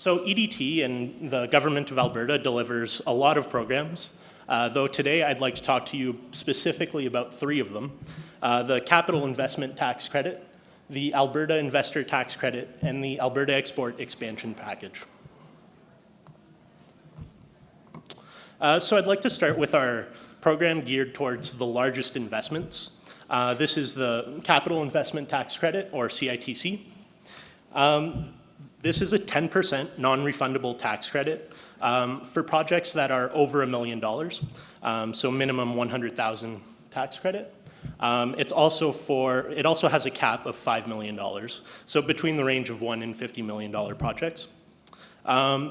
So EDT and the government of Alberta delivers a lot of programs, though today I'd like to talk to you specifically about three of them. The Capital Investment Tax Credit, the Alberta Investor Tax Credit, and the Alberta Export Expansion Package. So I'd like to start with our program geared towards the largest investments. This is the Capital Investment Tax Credit, or CITC. This is a 10% non-refundable tax credit for projects that are over $1 million, so minimum $100,000 tax credit. It also has a cap of $5 million, so between the range of $1 and $50 million projects.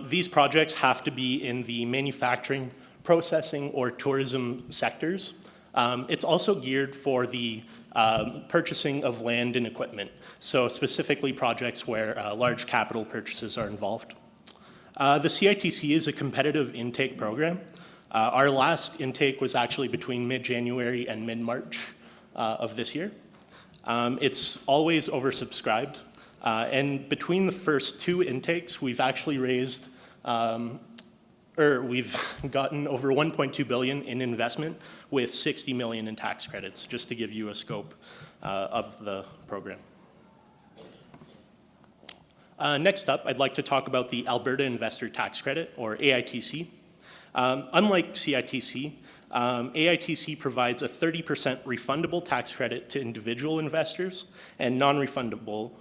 These projects have to be in the manufacturing, processing, or tourism sectors. It's also geared for the purchasing of land and equipment, so specifically projects where large capital purchases are involved. The CITC is a competitive intake program. Our last intake was actually between mid-January and mid-March of this year. It's always oversubscribed, and between the first two intakes, we've actually raised we've gotten over $1.2 billion in investment with $60 million in tax credits, just to give you a scope of the program. Next up, I'd like to talk about the Alberta Investor Tax Credit, or AITC. Unlike CITC, AITC provides a 30% refundable tax credit to individual investors and non-refundable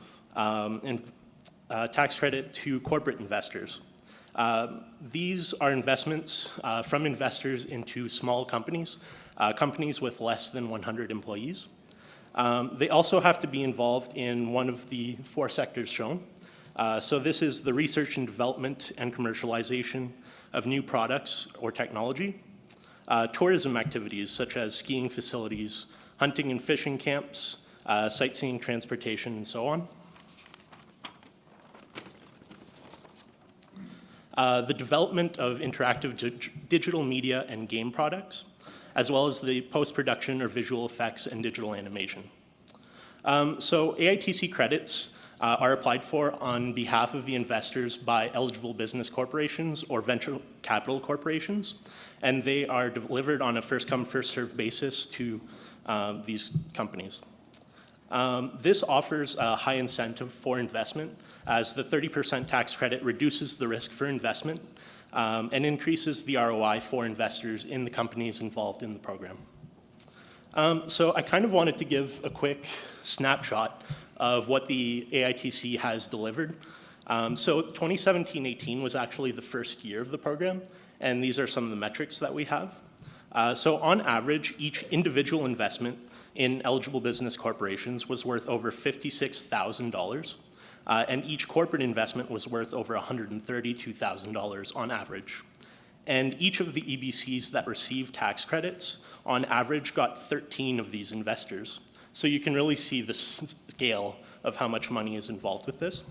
tax credit to corporate investors. These are investments from investors into small companies, companies with less than 100 employees. They also have to be involved in one of the four sectors shown. So this is the research and development and commercialization of new products or technology, tourism activities such as skiing facilities, hunting and fishing camps, sightseeing, transportation, and so on. The development of interactive digital media and game products, as well as the post-production or visual effects and digital animation. So AITC credits are applied for on behalf of the investors by eligible business corporations or venture capital corporations, and they are delivered on a first-come, first-served basis to these companies. This offers a high incentive for investment, as the 30% tax credit reduces the risk for investment and increases the ROI for investors in the companies involved in the program. So I kind of wanted to give a quick snapshot of what the AITC has delivered. So 2017-18 was actually the first year of the program, and these are some of the metrics that we have. So on average, each individual investment in eligible business corporations was worth over $56,000. And each corporate investment was worth over $132,000 on average. And each of the EBCs that received tax credits, on average, got 13 of these investors. So you can really see the scale of how much money is involved with this.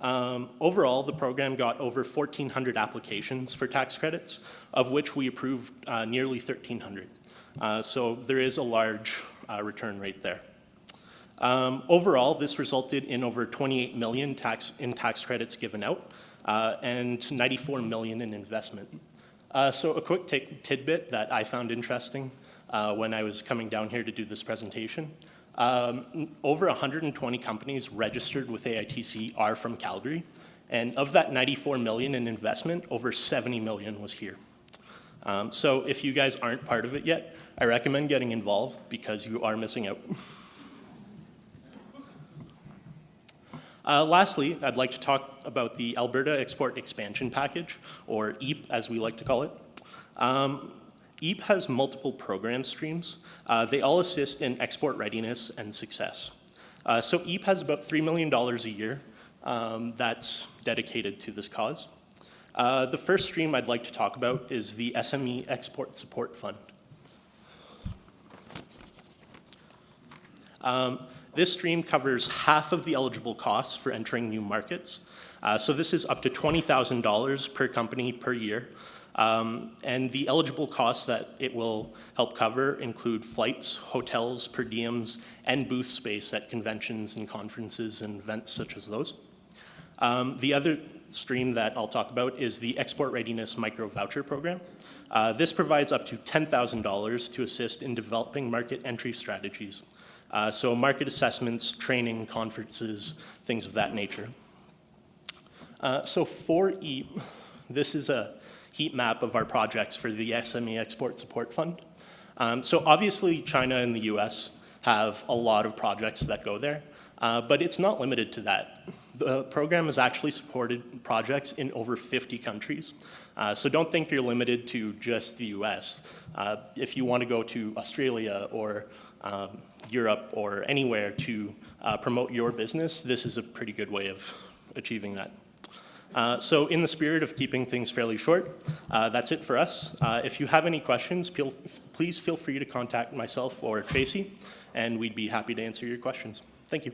Overall, the program got over 1,400 applications for tax credits, of which we approved nearly 1,300. So there is a large return rate there. Overall, this resulted in over $28 million in tax credits given out and $94 million in investment. So a quick tidbit that I found interesting when I was coming down here to do this presentation. Over 120 companies registered with AITC are from Calgary, and of that $94 million in investment, over $70 million was here. So if you guys aren't part of it yet, I recommend getting involved because you are missing out. Lastly, I'd like to talk about the Alberta Export Expansion Package, or EAP as we like to call it. EAP has multiple program streams. They all assist in export readiness and success. So EAP has about $3 million a year that's dedicated to this cause. The first stream I'd like to talk about is the SME Export Support Fund. This stream covers half of the eligible costs for entering new markets. So this is up to $20,000 per company per year. And the eligible costs that it will help cover include flights, hotels, per diems, and booth space at conventions and conferences and events such as those. The other stream that I'll talk about is the Export Readiness Micro Voucher Program. This provides up to $10,000 to assist in developing market entry strategies. So market assessments, training, conferences, things of that nature. So for EAT, this is a heat map of our projects for the SME Export Support Fund. So obviously China and the US have a lot of projects that go there, but it's not limited to that. The program has actually supported projects in over 50 countries. So don't think you're limited to just the US. If you want to go to Australia or Europe or anywhere to promote your business, this is a pretty good way of achieving that. So in the spirit of keeping things fairly short, that's it for us. If you have any questions, please feel free to contact myself or Tracy, and we'd be happy to answer your questions. Thank you.